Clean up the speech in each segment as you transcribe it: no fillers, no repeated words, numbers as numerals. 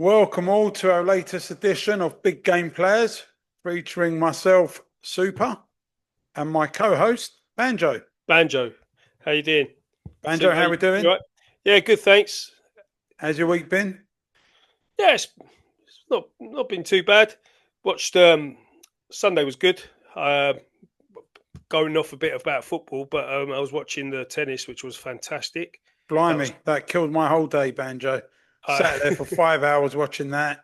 Welcome all to our latest edition of Big Game Players, featuring myself, Supa, and my co-host, Banjo. Banjo, how you doing? Banjo, Super, how we you doing? right? Yeah, good, thanks. How's your week been? Yeah, it's not been too bad. Watched Sunday was good. Going off a bit about football, but I was watching the tennis, which was fantastic. That was Blimey, that killed my whole day, Banjo. uh, Sat there for 5 hours watching that.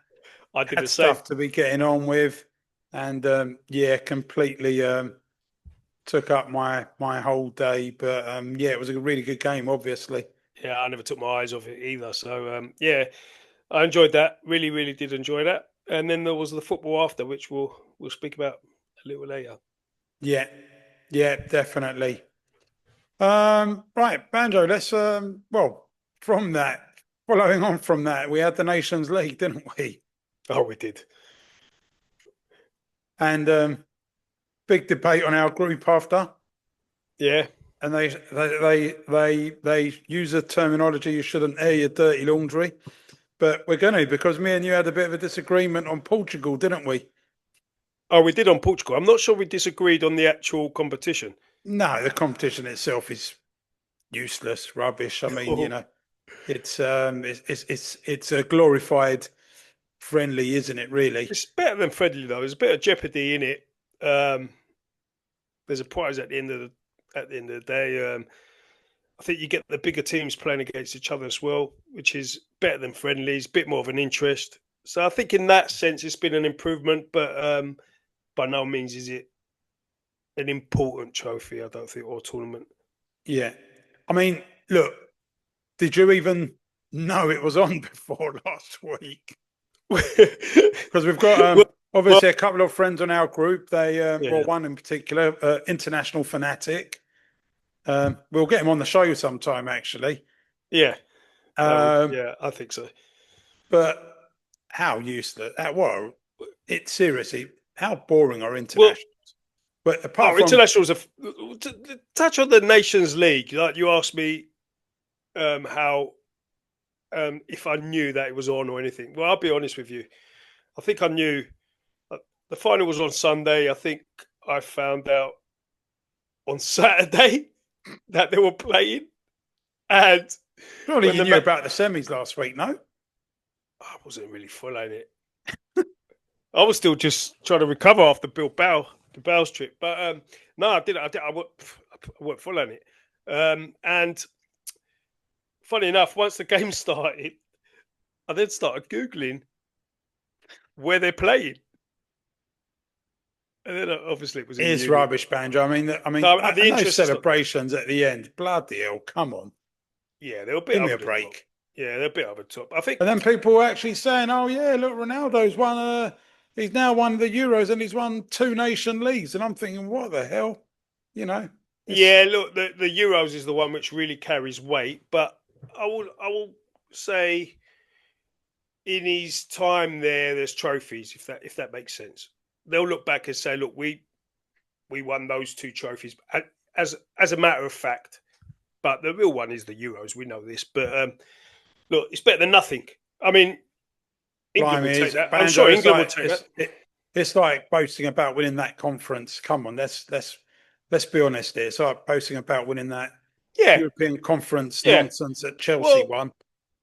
I did Had the same. stuff to be getting on with, and completely took up my whole day. But yeah, it was a really good game, obviously. Yeah, I never took my eyes off it either. So yeah, I enjoyed that. Really, really did enjoy that. And then there was the football after, which we'll speak about a little later. Yeah, yeah, definitely. Right, Banjo, let's from that, following on from that, we had the Nations League, didn't we? Oh, we did. And big debate on our group after. Yeah. And they use a terminology you shouldn't air your dirty laundry. But we're gonna because me and you had a bit of a disagreement on Portugal, didn't we? Oh, we did on Portugal. I'm not sure we disagreed on the actual competition. No, the competition itself is useless, rubbish. I mean, it's a glorified friendly, isn't it, really? It's better than friendly though. There's a bit of jeopardy in it. Um, there's a prize at the end of the day. I think you get the bigger teams playing against each other as well, which is better than friendlies. A bit more of an interest. So I think in that sense, it's been an improvement, but by no means is it an important trophy. I don't think or tournament. Yeah. I mean, look, did you even know it was on before last week? Because we've got well, well, obviously a couple of friends on our group. They well, yeah, one in particular, international fanatic. We'll get him on the show sometime, actually. yeah, Um, yeah. I think so. but how useless? What? It's seriously how boring are Well, internationals? But apart oh, from internationals. To touch on the Nations League, like you asked me how if I knew that it was on or anything. Well, I'll be honest with you. I think I knew the final was on Sunday. I think I found out on Saturday that they were playing, and surely when you the knew about the semis last week, no? I wasn't really following it. I was still just trying to recover after Bilbao's trip, but no, I didn't. I weren't following it. And funny enough, once the game started, I then started googling where they're playing. And then obviously it was in It's Munich. rubbish, Banjo. No, And the those interest is not there. celebrations at the end, bloody hell, come on, Yeah, they're a bit give me over a the top. break. Yeah, they're a bit over the top. I think. And then people were actually saying, "Oh yeah, look, Ronaldo's won. He's now won the Euros and he's won two nation leagues." And I'm thinking, what the hell? You know, it's Yeah, look, the Euros is the one which really carries weight, but I will say in his time there, there's trophies if that makes sense. They'll look back and say, look, we won those two trophies as a matter of fact. But the real one is the Euros. We know this, but look, it's better than nothing. I mean, England blimey, will take is that. I'm Banjo. sure It's England will like take that. it's like boasting about winning that conference. Come on, let's be honest here. It's like boasting about winning that Yeah, European conference yeah. nonsense that Chelsea Well, won.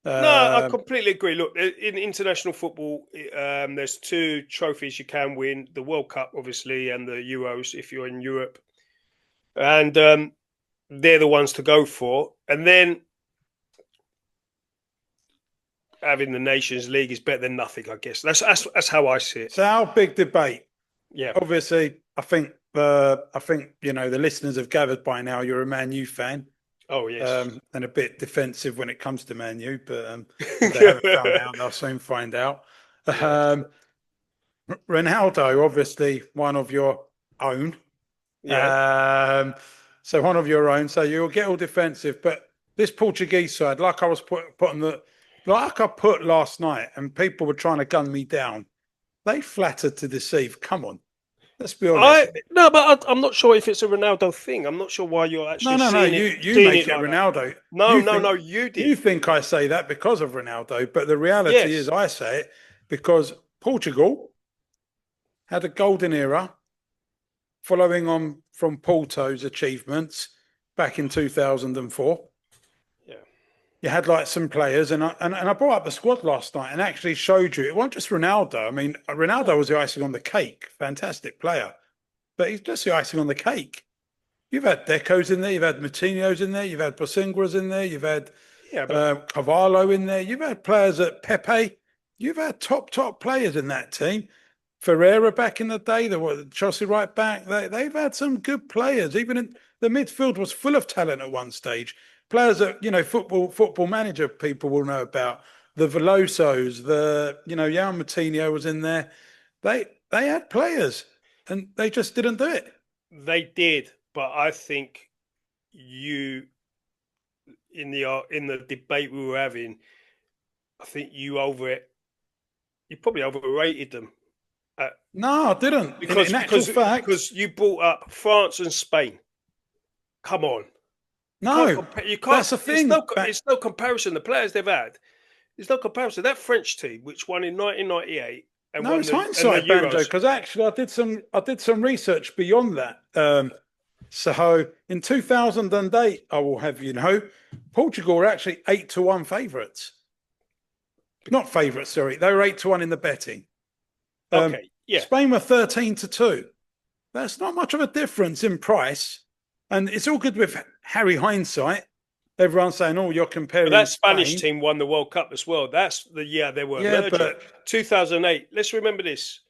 no, I Um, completely agree. Look, in international football, there's two trophies you can win: the World Cup, obviously, and the Euros if you're in Europe, and they're the ones to go for. And then having the Nations League is better than nothing. I guess that's how I see it. so our big debate. Yeah. Obviously, I think the listeners have gathered by now. You're a Man U fan. Oh yes. And a bit defensive when it comes to Man U, but if they haven't found out, they'll soon find out. Yeah. Um, Ronaldo, obviously one of your own. Yeah. Um, so one of your own. So you'll get all defensive, but this Portuguese side, like I was putting like I put last night, and people were trying to gun me down. They flattered to deceive. Come on, Let's be honest. No, but I'm not sure if it's a Ronaldo thing. I'm not sure why you're No, actually no, no. seeing You seeing it make it like that. Ronaldo. No, You no, think no. You you did. think I say that because of Ronaldo, but the reality is Yes. I say it because Portugal had a golden era following on from Porto's achievements back in 2004. Yeah. You had like some players, and I brought up the squad last night and actually showed you it wasn't just Ronaldo. I mean, Ronaldo No. was the icing on the cake, fantastic player, but he's just the icing on the cake. You've had Deco's in there, you've had Moutinho's in there, you've had Bosingua's in there, you've had Yeah, but Cavallo in there, you've had players at Pepe, you've had top players in that team. Ferreira back in the day, the Chelsea right back, they've had some good players. Even in the midfield was full of talent at one stage. Players that football manager people will know about. The Velosos, Jan Moutinho was in there. They had players, and they just didn't do it. they did. But I think you in the debate we were having, I think you probably overrated them. Uh, No, I didn't. In actual fact, because you brought up France and Spain. Come on, you can't no, compare. You can't. that's the thing. It's no comparison. The players they've had, there's no comparison. That French team, which won in 1998 and No, won it's the hindsight, Banjo, Euros. because actually I did some research beyond that. So in 2008, I will have you know, Portugal were actually 8-1 favourites. Not favourites, sorry. They were 8-1 in the betting. Okay, yeah, Spain were 13-2. That's not much of a difference in price. And it's all good with Harry hindsight. Everyone's saying, oh, you're but comparing that Spanish Spain. team won the World Cup as well. That's the year they were Yeah, emerging. but 2008. Let's remember this.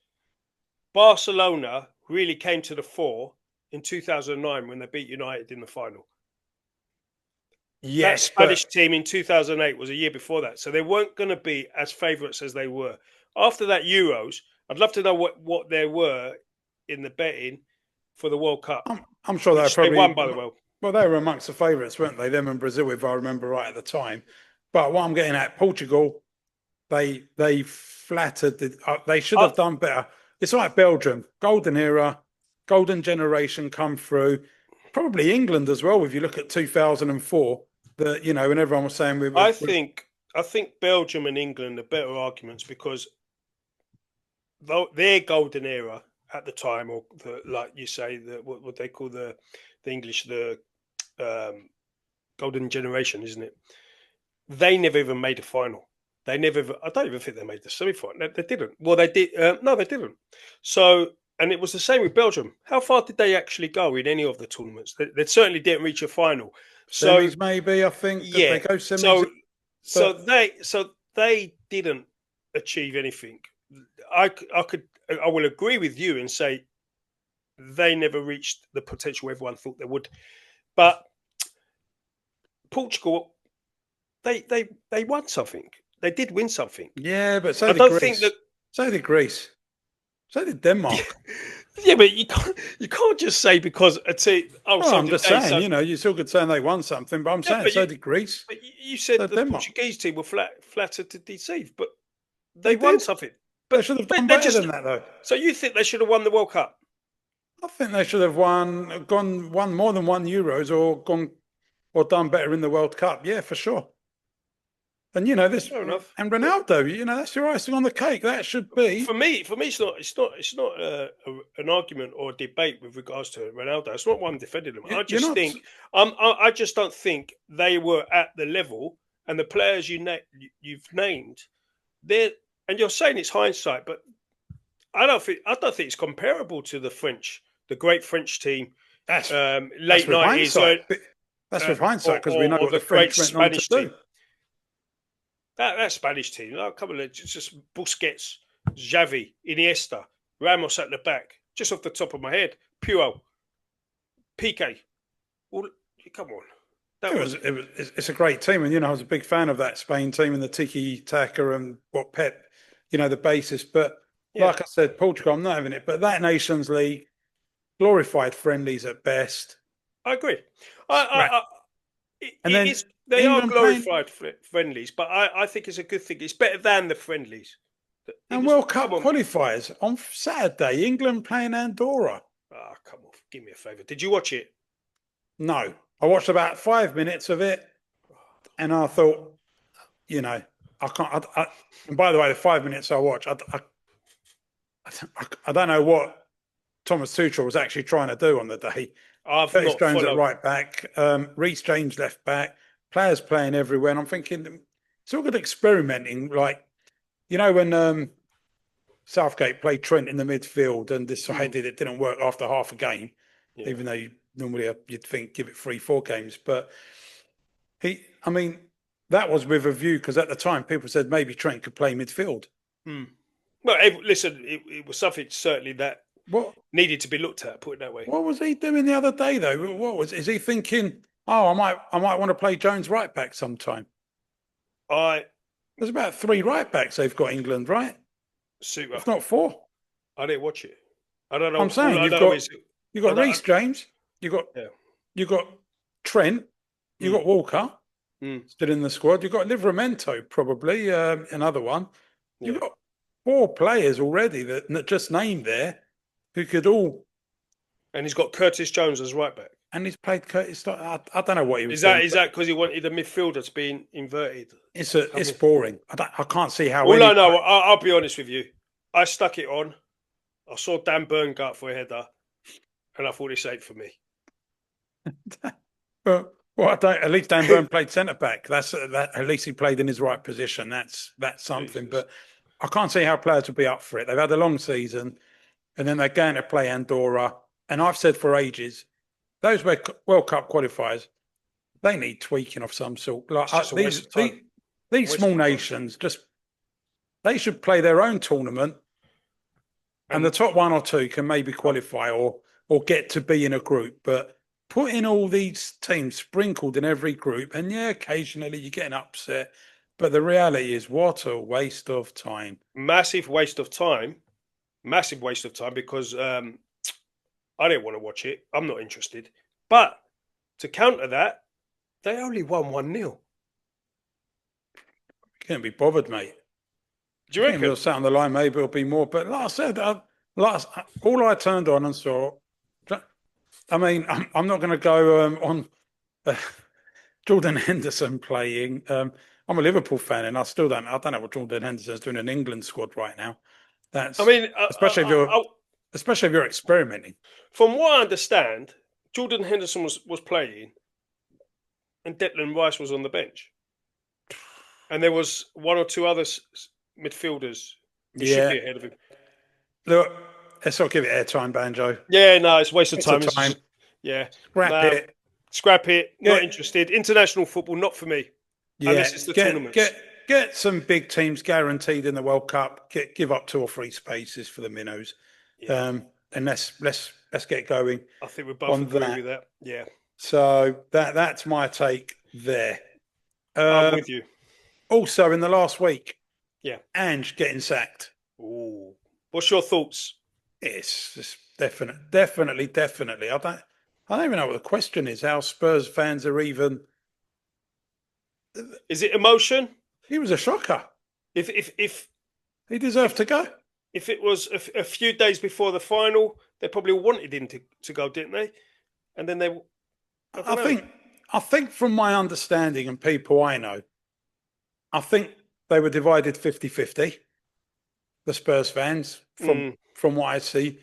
Barcelona really came to the fore in 2009 when they beat United in the final. That yes, Spanish but team in 2008 was a year before that. So they weren't going to be as favourites as they were. After that Euros, I'd love to know what they were in the betting for the World Cup, I'm sure they're which they won, probably, by the way. well, they were amongst the favourites, weren't they? Them and Brazil, if I remember right at the time. But what I'm getting at, Portugal, they flattered. They should I, have done better. It's like Belgium, golden era, golden generation come through. Probably England as well. If you look at 2004, when everyone was saying I think I think Belgium and England are better arguments because though their golden era at the time, or like you say, what they call the English um, golden generation, isn't it? They never even made a final. They never. I don't even think they made the semi-final. They didn't. Well, they did. No, they didn't. So, and it was the same with Belgium. How far did they actually go in any of the tournaments? They certainly didn't reach a final. So, semis, maybe I think that yeah. they go semis, So, so but they, so they didn't achieve anything. I will agree with you and say they never reached the potential everyone thought they would. But Portugal, they won something. They did win something. yeah, but so I did don't think Greece, that. so did Greece, so did Yeah, Denmark. yeah, but you can't just say because a team. Oh, Well, so I'm did just they? saying, So you still could say they won something, but I'm yeah, saying so did Greece, you said so the Denmark. Portuguese team were flattered to deceive, but They they won did. something. They But should have but done they better just. than that, though. So you think they should have won the World Cup? I think they should have won more than one Euros or done better in the World Cup. Yeah, for sure. And this Fair enough. and But Ronaldo, that's your icing on the cake. That should be. for me, it's not an argument or a debate with regards to Ronaldo. It's not why I'm defending him. I You're just not. think I just don't think they were at the level and the players you've named. They're and you're saying it's hindsight, but I don't think it's comparable to the great French team, That's that's late with nineties, hindsight. That's with hindsight because we know or what the the great French went on to Spanish team. do. That Spanish team, oh, come on, just Busquets, Xavi, Iniesta, Ramos at the back, just off the top of my head, Puyol, Piqué. Well, come on, that It was was, it was, it's a great team, and I was a big fan of that Spain team and the tiki taka and what Pep, the basis. But yeah. like I said, Portugal, I'm not having it. But that Nations League, glorified friendlies at best. I agree. Scrap. And It then is. They are England playing. glorified friendlies, but I think it's a good thing. It's better than the friendlies. It And was, World come Cup on. qualifiers on Saturday, England playing Andorra. Ah, come on. Give me a favour. Did you watch it? No, I watched about 5 minutes of it, and I thought, you know, I can't. And by the way, the 5 minutes I watched, I don't know what Thomas Tuchel was actually trying to do on the day. I've Curtis not Jones at followed. right back, Reece James left back, players playing everywhere. And I'm thinking, it's all good experimenting. Like, when Southgate played Trent in the midfield and decided it didn't work after half a game, Yeah. even though you'd think give it 3-4 games. But I mean, that was with a view because at the time people said maybe Trent could play midfield. Well, listen, it was something certainly that What needed to be looked at. Put it that way. what was he doing the other day though? Is he thinking? Oh, I might want to play Jones right back sometime. I There's about 3 right backs they've got England, right? Super. If not 4. I didn't watch it. I don't know. I'm All saying I you've know got is you've got I don't, Reece James, you've got yeah. you've got Trent, you've Mm, got Walker mm, still in the squad. You've got Livramento probably another one. You've yeah. got 4 players already that just named there who could all. And he's got Curtis Jones as right back. And he's played Curtis. I don't know what he was Is that doing, is but that because he wanted a midfielder to be inverted? it's boring. I can't see how All any. I know, I'll be honest with you. I stuck it on. I saw Dan Burn go up for a header, and I thought it's safe for me. Well, at least Dan Burn played centre back. That's that. At least he played in his right position. That's something. Jesus. But I can't see how players would be up for it. They've had a long season, and then they're going to play Andorra. And I've said for ages, those World Cup qualifiers, they need tweaking of some sort. Like It's just a waste of time. these Waste small of time. nations, they should play their own tournament, and the And top 1 or 2 can maybe qualify or get to be in a group. But putting all these teams sprinkled in every group, and yeah, occasionally you get an upset, but the reality is, what a waste of time. massive waste of time. Massive waste of time because I didn't want to watch it. I'm not interested. But to counter that, they only won 1-0. Can't be bothered, mate. Do you I think reckon? we'll sat on the line, maybe it'll be more. But like I said, all I turned on and saw. I mean, I'm not going to go on uh, Jordan Henderson playing. I'm a Liverpool fan, and I don't know what Jordan Henderson's doing in England squad right now. I That's mean, especially if you're experimenting. from what I understand, Jordan Henderson was playing, and Declan Rice was on the bench, and there was 1 or 2 other midfielders who should Yeah, be ahead of him. look, let's not give it airtime, Banjo. Yeah, no, it's a waste of It's a time. This is time. just, yeah, Scrap no, it. scrap it. Not Get interested. International football, not for me, yeah, unless it's the get tournaments. get some big teams guaranteed in the World Cup. Give up 2 or 3 spaces for the minnows. Yeah, And let's get going I think we both on agree that. with that. Yeah, So that's my take there. I'm with you. Also, in the last week, Yeah. Ange getting sacked. Ooh. What's your thoughts? It's definitely. I don't even know what the question is. How Spurs fans are even. Is it emotion? He was a shocker. If He deserved to go. if it was a few days before the final, they probably wanted him to go, didn't they? And then I don't know. I think from my understanding and people I know, I think they were divided 50-50, the Spurs fans, from what I see.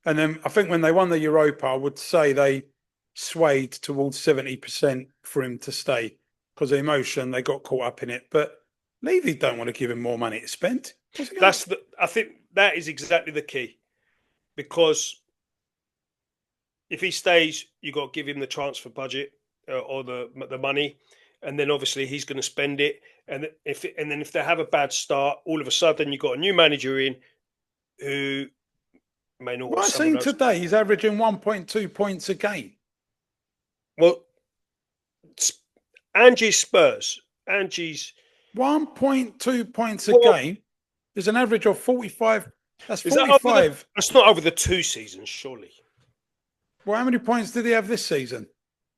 And then I think when they won the Europa, I would say they swayed towards 70% for him to stay because of emotion, they got caught up in it. But Levy don't want to give him more money to spend. I think that is exactly the key, because if he stays, you got to give him the transfer budget or the money, and then obviously he's going to spend it. And if they have a bad start, all of a sudden you've got a new manager in who may not. Well, I've seen today he's averaging 1.2 points a game. Well, Ange's Spurs. Ange's 1.2 points a game is an average of 45. That's 45. That's not over the 2 seasons, surely. Well, how many points did he have this season?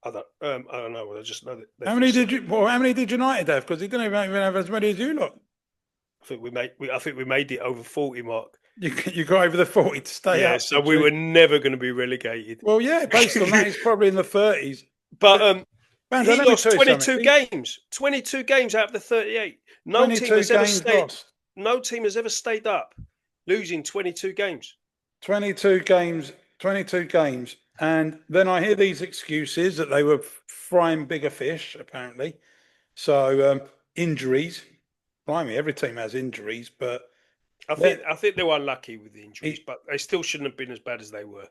I don't know. I just know that. How many did United have? Because he didn't even have as many as you lot. I think we made it over 40 mark. You got over the 40 to stay Yeah, up, so did we you? were never going to be relegated. Well, yeah, based on that, he's probably in the 30s. But But, Banjo, he let me lost tell you something. 22 games. 22 games out of the 38. 22 games lost. No team has ever stayed up losing 22 games. 22 games, 22 games. And then I hear these excuses that they were frying bigger fish, apparently. So injuries. Blimey, every team has injuries, but I think they were unlucky with the injuries, but they still shouldn't have been as bad as they were.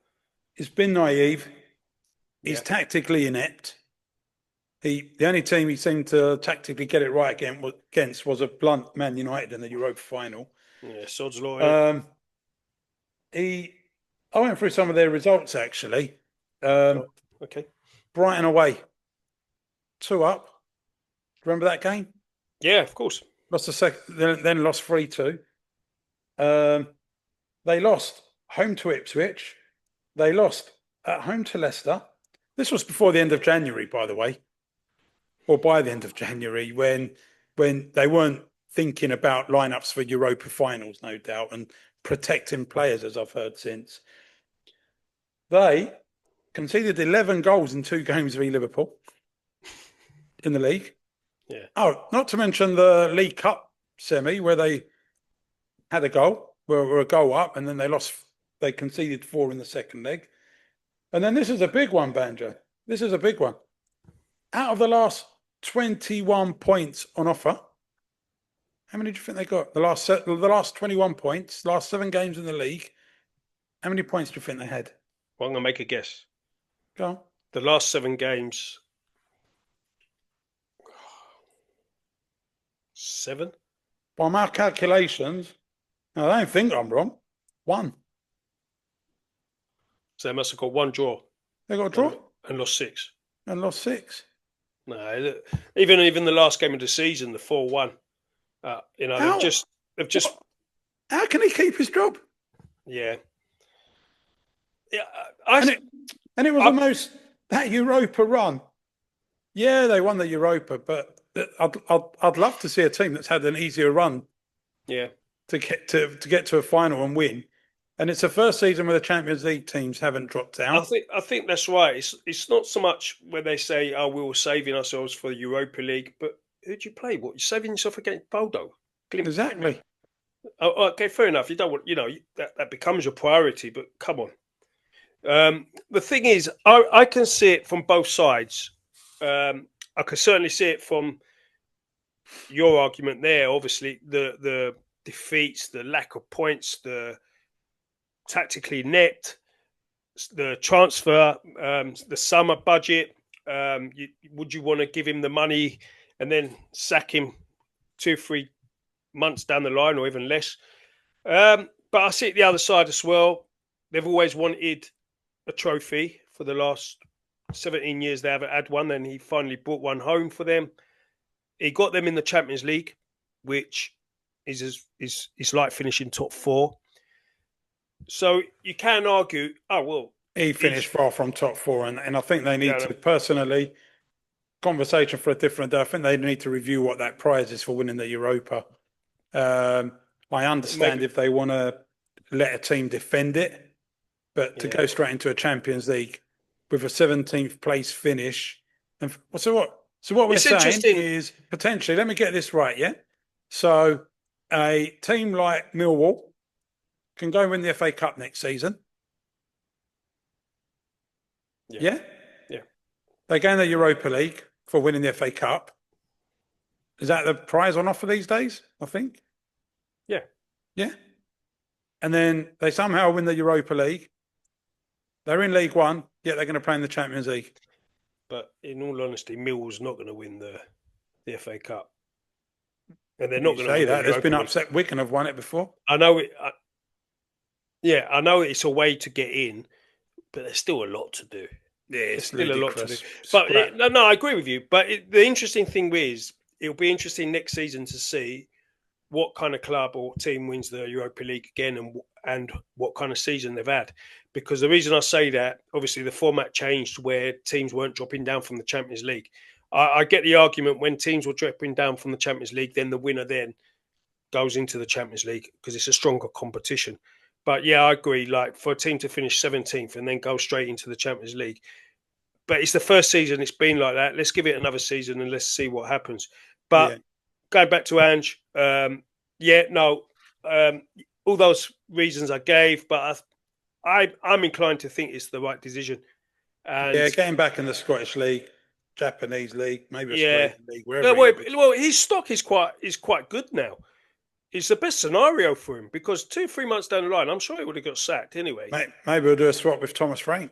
he's been naive. He's Yeah. tactically inept. The only team he seemed to tactically get it right against was a blunt Man United in the Europa final. Yeah, sod's law. I went through some of their results actually. Okay. Brighton away, 2-up. Remember that game? Yeah, of course. Lost the second, then lost 3-2. They lost home to Ipswich. They lost at home to Leicester. This was before the end of January, by the way, or by the end of January, when they weren't thinking about lineups for Europa finals, no doubt, and protecting players, as I've heard since. They conceded 11 goals in 2 games v Liverpool in the league. Yeah. Oh, not to mention the League Cup semi where they had a goal, were a goal up, and then they lost. They conceded 4 in the second leg. And then this is a big one, Banjo. This is a big one. Out of the last 21 points on offer, how many do you think they got? The last 21 points, last 7 games in the league. How many points do you think they had? Well, I'm going to make a guess. Go on. The last 7 games, 7? By my calculations, I don't think I'm wrong. 1. So they must have got 1 draw. They got a draw and lost 6. and lost 6. No, even the last game of the season, the 4-1. How? They've just. What? How can he keep his job? Yeah. Yeah, and it was almost that Europa run. Yeah, they won the Europa, but I'd love to see a team that's had an easier run. Yeah. To get to a final and win. And it's the first season where the Champions League teams haven't dropped down. I think that's right. It's not so much where they say, "Oh, we were saving ourselves for the Europa League," but who do you play? What, you're saving yourself against Bodo? Exactly. Oh, okay, fair enough. You don't want, that becomes your priority, but come on. The thing is, I can see it from both sides. I can certainly see it from your argument there. Obviously, the defeats, the lack of points, the tactically inept, the transfer, the summer budget. Would you want to give him the money and then sack him 2-3 months down the line, or even less? But I see it the other side as well. They've always wanted a trophy. For the last 17 years, they haven't had one. And he finally brought one home for them. He got them in the Champions League, which is like finishing top 4. So you can argue, oh well, he finished far from top 4, and I think they need to personally conversation for a different day. I think they need to review what that prize is for winning the Europa. I understand if they want to let a team defend it, but to go straight into a Champions League with a 17th place finish, and so what we're saying is potentially, let me get this right, yeah? So a team like Millwall can go win the FA Cup next season. Yeah? Yeah. They go in the Europa League for winning the FA Cup. Is that the prize on offer these days, I think? Yeah. Yeah. And then they somehow win the Europa League. They're in League One, yet they're going to play in the Champions League. But in all honesty, Millwall's not going to win the FA Cup. And they're not going to say that. There's been upset Wigan have won it before. I know it. I know it's a way to get in, but there's still a lot to do. Yeah, it's still ludicrous. A lot to do. But no, I agree with you. But the interesting thing is, it'll be interesting next season to see what kind of club or team wins the Europa League again, and what kind of season they've had. Because the reason I say that, obviously, the format changed where teams weren't dropping down from the Champions League. I get the argument when teams were dropping down from the Champions League, then the winner then goes into the Champions League because it's a stronger competition. But yeah, I agree. Like for a team to finish 17th and then go straight into the Champions League, but it's the first season it's been like that. Let's give it another season and let's see what happens. But Yeah, going back to Ange, yeah, no, all those reasons I gave, but I'm inclined to think it's the right decision. And yeah. Getting back in the Scottish League, Japanese League, maybe yeah, Australian League, wherever he well, goes. well, his stock is quite good now. It's the best scenario for him because 2 3 months down the line, I'm sure he would have got sacked anyway. Maybe we'll do a swap with Thomas Frank.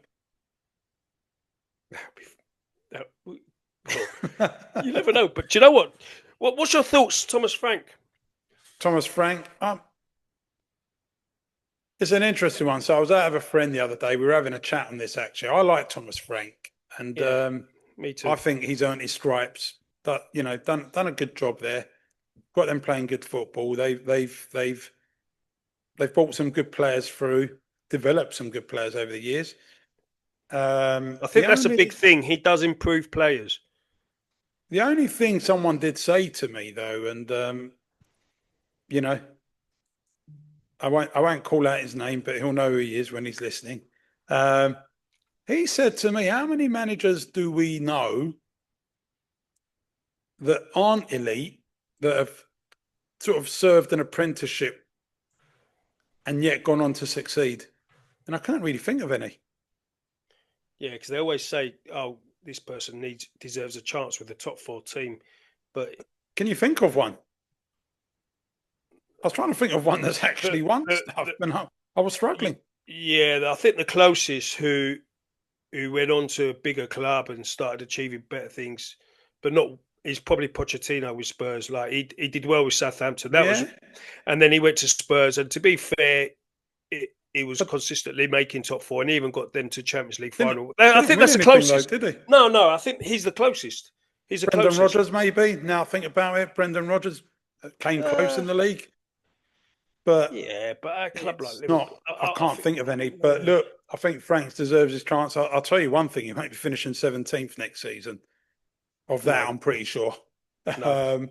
You never know. But do you know what? What's your thoughts, Thomas Frank? Thomas Frank. It's an interesting one. So I was out with a friend the other day. We were having a chat on this actually. I like Thomas Frank, and Yeah, me too. I think he's earned his stripes. But done a good job there. Got them playing good football. They've brought some good players through, developed some good players over the years. I The think that's a big only thing. He does improve players. the only thing someone did say to me though, and you know, I won't call out his name, but he'll know who he is when he's listening. Um, he said to me, "How many managers do we know that aren't elite that have sort of served an apprenticeship and yet gone on to succeed?" And I can't really think of any. Yeah, because they always say, "Oh, this person deserves a chance with the top four team," but Can you think of one? I was trying to think of one that's the, actually won the, stuff, the and I was struggling. yeah, I think the closest who went on to a bigger club and started achieving better things, but not. He's probably Pochettino with Spurs. Like he did well with Southampton. That was, Yeah, and then he went to Spurs. And to be fair, he was but consistently making top four, and he even got them to Champions League didn't final. I didn't think win that's the anything though, closest. did he? No, no, I think he's the closest. He's the Brendan closest. Rodgers, maybe. Now I think about it, Brendan Rodgers came close Uh, in the league, but yeah, but at a club like it's not. Liverpool, I I can't think. think of any. But Yeah, look, I think Franks deserves his chance. I'll tell you one thing: he won't be finishing 17th next season. Of that, no, I'm pretty sure. no. Um,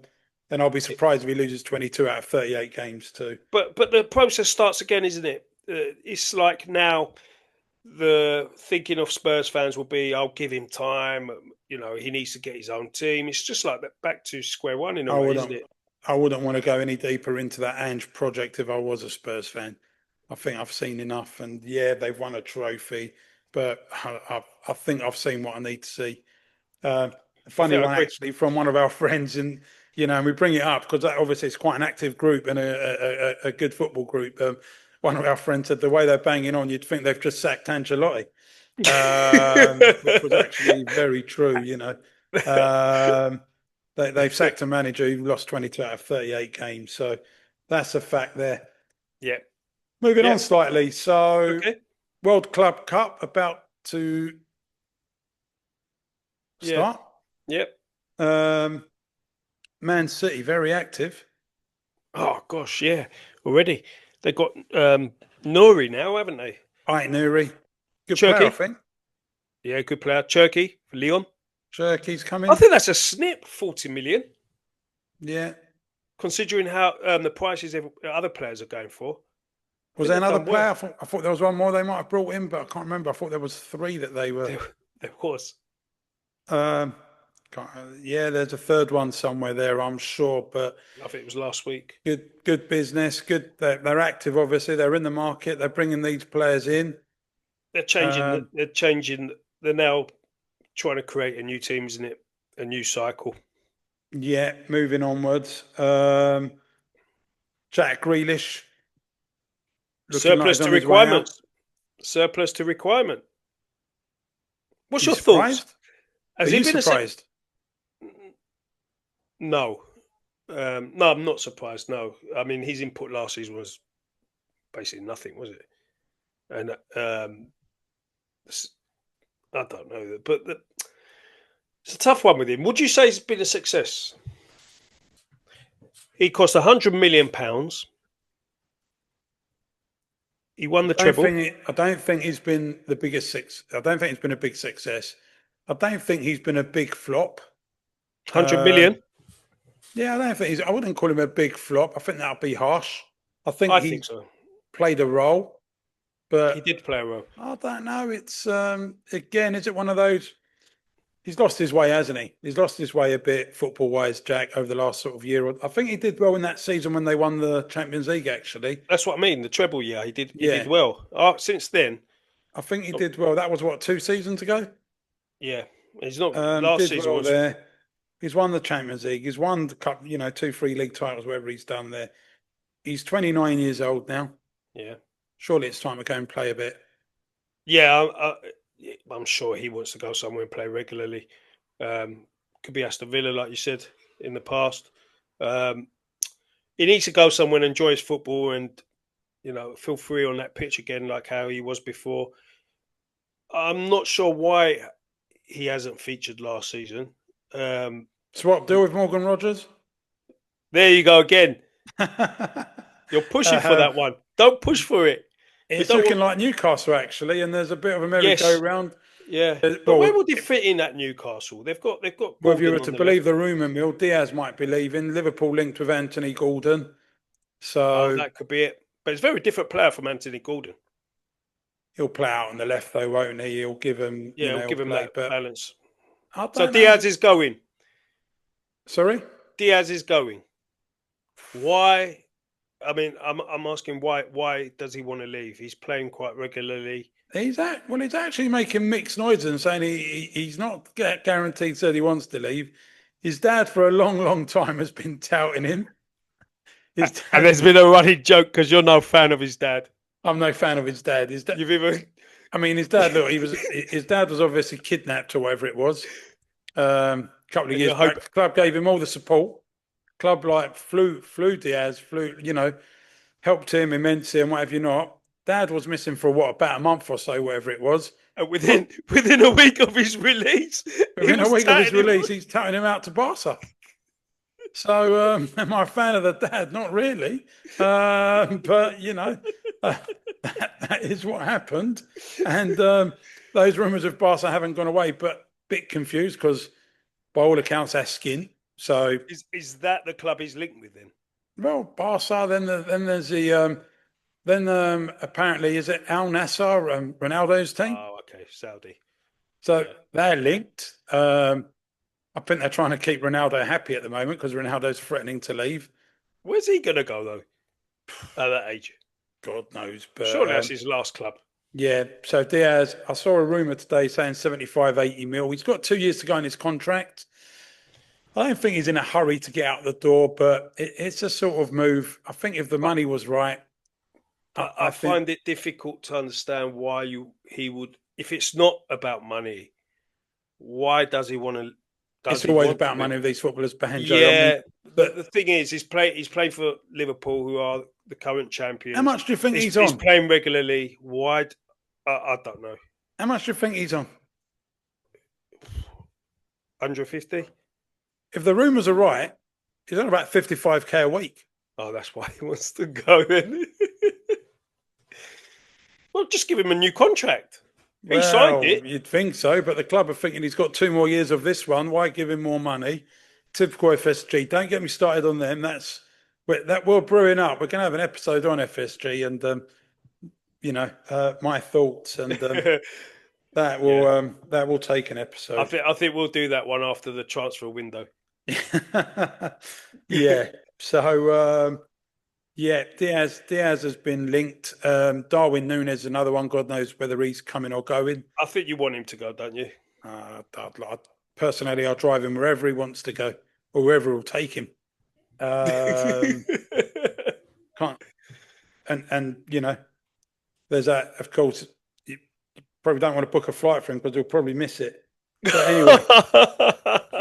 and I'll be surprised if he loses 22 out of 38 games too. But the process starts again, isn't it? It's like now the thinking of Spurs fans will be, "I'll give him time." He needs to get his own team. It's just like that, back to square one in a I way, isn't wouldn't. it? I wouldn't want to go any deeper into that Ange project if I was a Spurs fan. I think I've seen enough, and yeah, they've won a trophy, but I think I've seen what I need to see. Uh, a I funny think I one agree. actually from one of our friends, and and we bring it up because that obviously it's quite an active group and a good football group. One of our friends said the way they're banging on, you'd think they've just sacked Ancelotti, which was actually very true. Um, they've sacked a manager who lost 22 out of 38 games, so that's a fact there. Yeah, Moving yeah. on slightly, so Okay. World Club Cup about to Yeah, start. yeah. Um, Man City very active. Oh gosh, yeah. Already they've got Nori now, haven't they? Ait Nouri, good player, I Cherky, think. yeah, good player. Cherky for Leon. Cherky's I coming. think that's a snip, 40 million, Yeah. considering how the prices other players are going for. I Was think there they've another done player? well. I thought there was one more they might have brought in, but I can't remember. I thought there was three that they were. There, there was. Um, yeah, there's a third one somewhere there, I'm sure. But I think it was last week. good business. Good. They're active. Obviously, they're in the market. They're bringing these players in. They're changing. Um, They're changing. They're now trying to create a new team, isn't it? A new cycle. yeah, moving onwards. Jack Grealish looking like Surplus he's to on his way out. requirements. Surplus to requirement. What's You your thoughts? surprised? Are Has he you been a sec? surprised? No, no, I'm not surprised. No, I mean his input last season was basically nothing, was it? And s- I don't know, but it's a tough one with him. Would you say it's been a success? He cost £100 million. He won the treble. I don't think he's been the biggest six. I don't think it's been a big success. I don't think he's been a big flop. 100 Um, million. Yeah, I don't think I wouldn't call him a big flop. I think that would be harsh. I think I think he's so. played a role, He but did play a role. I don't know. It's again, is it one of those? He's lost his way, hasn't he? He's lost his way a bit football wise, Jack, over the last sort of year. I think he did well in that season when they won the Champions League, actually. That's what I mean. The treble year, he did Yeah, well. Since then, I think he not, did well. That was what, 2 seasons ago? yeah, he's not. Last Did season well was, there. He's won the Champions League. He's won the cup, 2, 3 league titles, whatever he's done there. He's 29 years old now. yeah, Surely it's time to go and play a bit. yeah. I'm sure he wants to go somewhere and play regularly. Could be Aston Villa, like you said in the past. Um, he needs to go somewhere and enjoy his football and feel free on that pitch again, like how he was before. I'm not sure why he hasn't featured last season. Um, Swap deal with Morgan Rogers. there you go again. You're pushing for um, that one. Don't push for it. We it's don't looking want. like Newcastle actually, and there's a bit of a Yes, merry-go-round. yeah. But where Well, would he fit in at Newcastle? They've got well, if you were Gordon on to the left. believe the rumour mill, Diaz might be leaving. Liverpool linked with Anthony Gordon, Oh, so that could be it. But it's a very different player from Anthony Gordon. he'll play out on the left though, won't he? He'll give him, Yeah, we'll he'll give him play. that But balance. I So don't know. Diaz is going. Sorry. Diaz is going. Why? I mean, I'm asking why. Why does he want to leave? He's playing quite regularly. He's actually making mixed noises and saying he's not guaranteed that he wants to leave. His dad for a long, long time has been touting him. His And dad, there's been a running joke because you're no fan of his dad. I'm no fan of his dad. You've even I mean, his dad. Look, his dad was obviously kidnapped or whatever it was. A couple of and years you back, hope the club gave him all the support. Club like flew Diaz, helped him immensely and whatever you not. Dad was missing for what, about a month or so, whatever it was. and Put within a week of his release, he within a was week of his tatting him. release, he's touting him out to Barca. So, am I a fan of the dad? Not really, but that is what happened, and those rumours of Barca haven't gone away. But a bit confused because, by all accounts, that's skin. So, Is that the club he's linked with then? well, Barca. Then there's the apparently is it Al Nassr, Ronaldo's team. Oh, okay, Saudi. So Yeah. they're linked. I think they're trying to keep Ronaldo happy at the moment because Ronaldo's threatening to leave. Where's he gonna go though? At that age, God knows, but surely that's his last club. yeah. So Diaz, I saw a rumor today saying 75, 80 mil. He's got 2 years to go in his contract. I don't think he's in a hurry to get out the door, but it's a sort of move. I think if the But money was right, I I think find it difficult to understand why he would. If it's not about money, why does he want to? Does it's he always want to about leave? money with these footballers, Banjo. I mean, Yeah. but The thing is, he's playing for Liverpool, who are the current how champions. much do you think he's He's on? playing regularly. Why? I don't know. How much do you think he's on? 150. If the rumours are right, he's on about 55K a week. Oh, that's why he wants to go then. Well, just give him a new contract. He signed Well, it. you'd think so, but the club are thinking he's got 2 more years of this one. Why give him more money? Typical FSG. Don't get me started on them. We're brewing up. We're going to have an episode on FSG and my thoughts, and that Yeah. will take an episode. I think we'll do that one after the transfer window. Yeah. So yeah, Diaz has been linked. Darwin Núñez, another one. God knows whether he's coming or going. I think you want him to go, don't you? Personally, I'll drive him wherever he wants to go, or wherever will take him. Can't and there's that. Of course, you probably don't want to book a flight for him because he'll probably miss it. But anyway,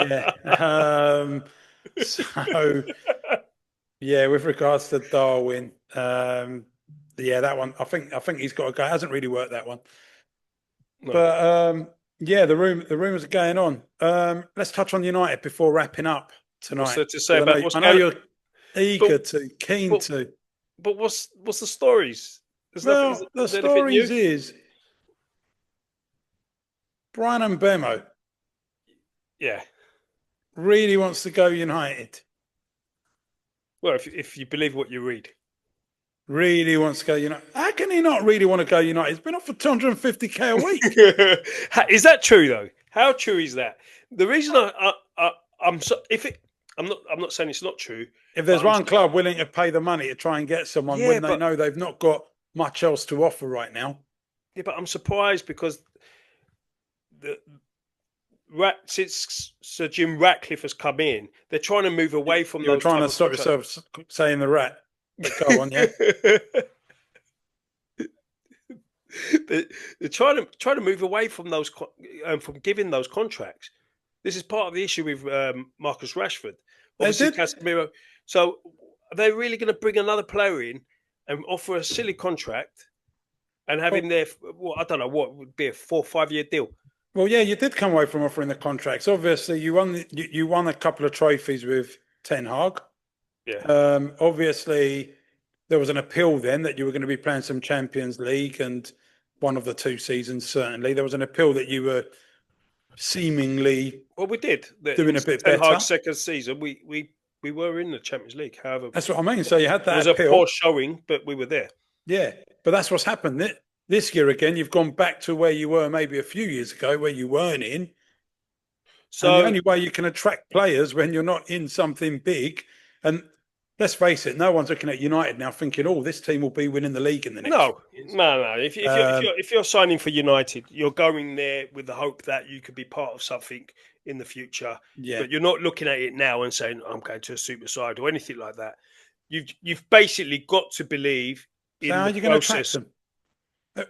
yeah. So yeah, with regards to Darwin, yeah, that one. I think he's got to go. It hasn't really worked that one. No. But yeah, the rumors are going on. Let's touch on United before wrapping up tonight. What's there to say 'Cause about what's I know going you're eager But- to, keen but- to. But what's the stories? There's nothing. Well, the Is there anything stories new? is Brian and Bemo Yeah. really wants to go United. Well, if you believe what you read. Really wants to go United. How can he not really want to go United? He's been offered 250k a week. Is that true though? How true is that? The reason I'm so if it I'm not saying it's not true, If but there's one club willing to pay the money to try and get someone yeah, when they know they've not got much else to offer right now. but I'm surprised because the since Sir Jim Ratcliffe has come in, they're trying to move away from You're those trying type to of stop contracts. yourself saying the rat. But go on, yeah. They're trying to move away from those from giving those contracts. This is part of the issue with Marcus Rashford. They Obviously, did. Casemiro. So they're really going to bring another player in and offer a silly contract and have him there. Well, I don't know what would be a 4 or 5 year deal. Well, yeah, you did come away from offering the contracts. Obviously, you won a couple of trophies with Ten Hag. Yeah. Obviously, there was an appeal then that you were going to be playing some Champions League, and one of the 2 seasons certainly there was an appeal that you were seemingly Well, we did. doing In a bit Ten better. Hag's second season, we were in the Champions League. However, That's what I mean. So you had it that was a appeal. poor showing, but we were there. Yeah, but that's what's happened. This year again, you've gone back to where you were maybe a few years ago, where you weren't in. And the So only way you can attract players when you're not in something big, and let's face it, no one's looking at United now thinking, "Oh, this team will be winning the league in the next few no, years." no. If you're signing for United, you're going there with the hope that you could be part of something in the future. Yeah. But you're not looking at it now and saying, "I'm going to a super side" or anything like that. You've basically got to believe So in how are the you going to attract process. them? Yeah,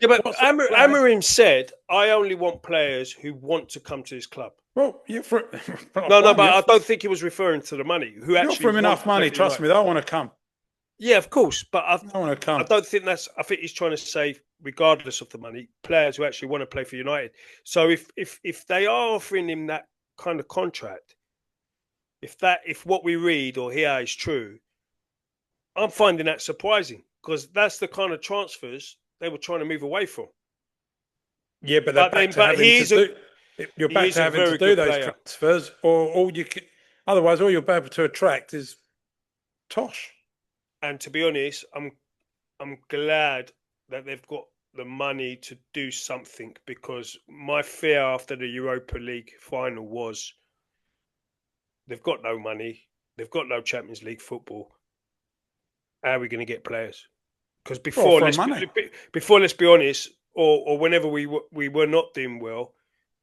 but What sort of player? Amarim said, "I only want players who want to come to this club." Well, No, fine, but I don't think he was referring to the money. Who you offer actually him want enough to play money. for Trust United? me, they'll want to come. Yeah, of course, but They want to I come. don't think that's. I think he's trying to say, regardless of the money, players who actually want to play for United. So if they are offering him that kind of contract, if what we read or hear is true, I'm finding that surprising because that's the kind of transfers they were trying to move away from. Yeah, but they're back to But having to do. You're he back is to a having to very do good those player. transfers, or all you can. Otherwise, all you'll be able to attract is Tosh. And to be honest, I'm glad that they've got the money to do something because my fear after the Europa League final was they've got no money, they've got no Champions League football. How are we going to get players? Because Well, for money. before let's be honest, or whenever we were not doing well,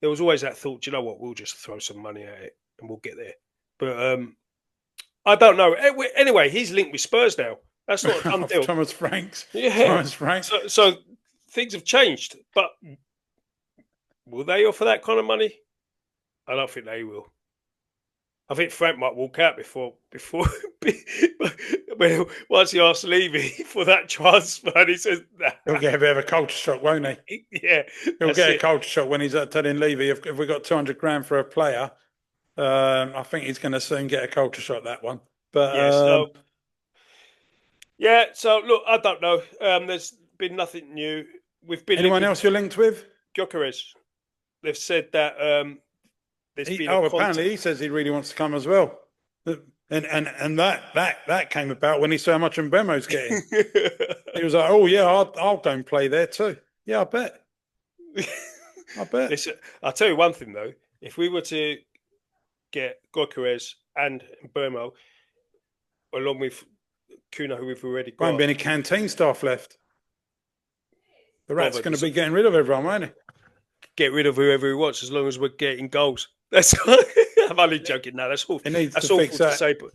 there was always that thought. You know what? We'll just throw some money at it and we'll get there. But I don't know. Anyway, he's linked with Spurs now. That's not a done deal. Thomas Franks. Yeah. Thomas Franks. So things have changed, but will they offer that kind of money? I don't think they will. I think Frank might walk out before once he asks Levy for that transfer, and he says, nah. He'll get a bit of a culture shock, won't he? Yeah, He'll get a culture shock when he's telling Levy if we got 200 grand for a player. I think he's going to soon get a culture shock that one. But so look, I don't know. There's been nothing new. We've been anyone else you're linked with? Gyökeres. They've said that there's been apparently he says he really wants to come as well. And that came about when he saw how much Mbeumo's getting. He was like, "Oh yeah, I'll go and play there too." Yeah, I bet. I bet. Listen, I'll tell you one thing though. If we were to get Gyökeres and Mbeumo, along with Kuna, who we've already got, Won't be any canteen staff left. The rat's going to be getting rid of everyone, won't he? Get rid of whoever he wants as long as we're getting goals. That's I'm only joking. No, that's awful. He needs that's to awful fix to that. say, but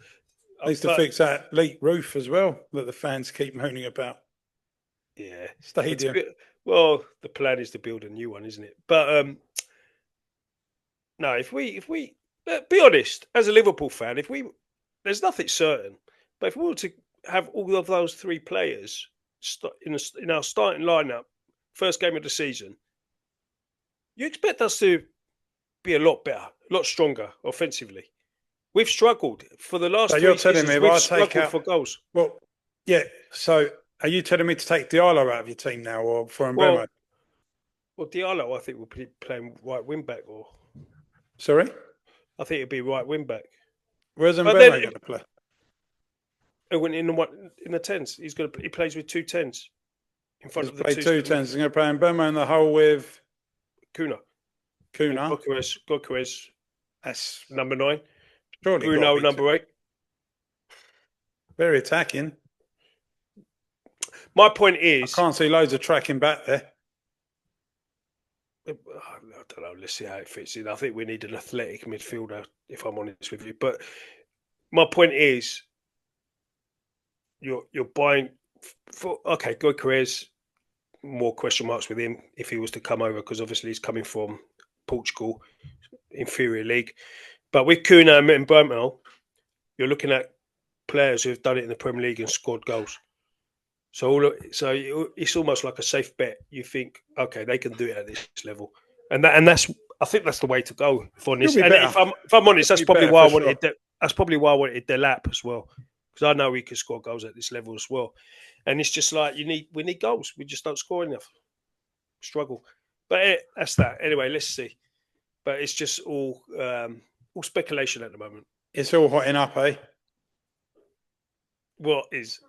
needs to fix that leak roof as well that the fans keep moaning about. Yeah, stadium. Well, the plan is to build a new one, isn't it? But no, if we be honest, as a Liverpool fan, there's nothing certain, but if we were to have all of those three players in our starting lineup, first game of the season, you expect us to be a lot better, a lot stronger offensively. We've struggled for the last 3 seasons. We've struggled for goals. Well, yeah. So, are you telling me to take Diallo out of your team now, or for Mbeumo? Well, Diallo, I think will be playing right wing back, or sorry, I think it'll be right wing back. Where's Mbeumo going to play? He went in the tens. He plays with two tens in front He's of the played two two tens. He's going to play Mbemo in the hole with Kuna and Kuna. Gokeres That's number 9, surely got to Bruno be number 8. very attacking. My point I is, can't see loads of tracking back there. I don't know. Let's see how it fits in. I think we need an athletic midfielder, if I'm honest with you. But my point is, you're buying for okay. Gokeres, more question marks with him if he was to come over, because obviously he's coming from Portugal, inferior league. But with Kuna and Mbeumo, you're looking at players who have done it in the Premier League and scored goals. So it's almost like a safe bet. You think, okay, they can do it at this level, and that's I think that's the way to go. If He'll honest, be and better. if I'm honest, He'll that's be probably better why I for sure. wanted that's probably why I wanted Delap as well, because I know he can score goals at this level as well. And it's just like we need goals. We just don't score enough. Struggle, but that's that. Anyway, let's see. But it's just all speculation at the moment. It's all hotting up, eh? What is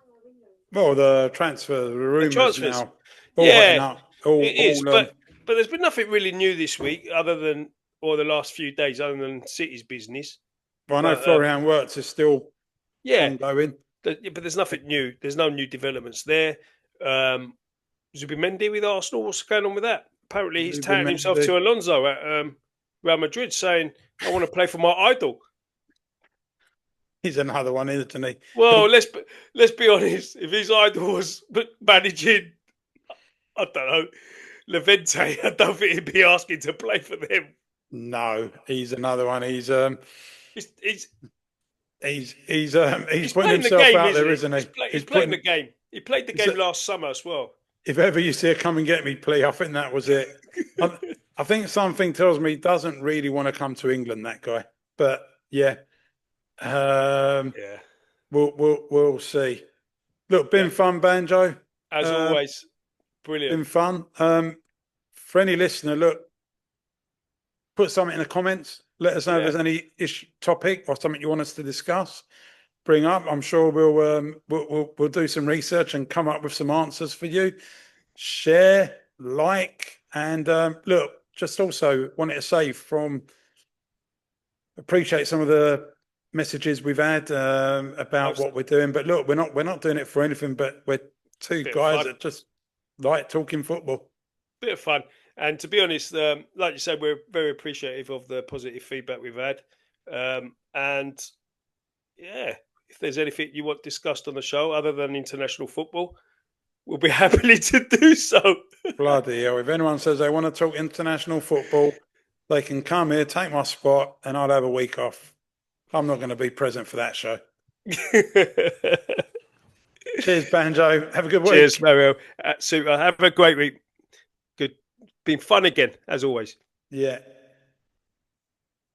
Well, the transfer, the rumours transfers? now, all hotting Yeah, up. All, it is. all. But there's been nothing really new this week, or the last few days, other than City's business. Well, I know But Florian Wirtz is still yeah, ongoing. but there's nothing new. There's no new developments there. Zubimendi with Arsenal. What's going on with that? Apparently, he's touting himself to Alonso at Real Madrid, saying, "I want to play for my idol." He's another one, isn't he? Well, let's be honest. If his idol was managing, I don't know, Levante, I don't think he'd be asking to play for them. No, he's another one. He's He's putting himself out there, isn't he? He's playing the game. He played the game last summer as well. If ever you see a come and get me plea, I think that was it. I think something tells me he doesn't really want to come to England, that guy. But yeah, Yeah. we'll see. Look, been fun, Banjo. As always, brilliant. Been fun. For any listener, look, put something in the comments. Let us know if there's any topic or something you want us to discuss. Bring up. I'm sure we'll do some research and come up with some answers for you. Share, like, and look. Just also wanted to say appreciate some of the messages we've had about what we're doing. But look, we're not doing it for anything. But we're two guys that just like talking football. Bit of fun. And to be honest, like you said, we're very appreciative of the positive feedback we've had. And yeah, if there's anything you want discussed on the show other than international football, we'll be happy to do so. Bloody hell. If anyone says they want to talk international football, they can come here, take my spot, and I'll have a week off. I'm not going to be present for that show. Cheers, Banjo. Have a good week. Cheers, Mario. Super. Have a great week. Good. Been fun again, as always. Yeah.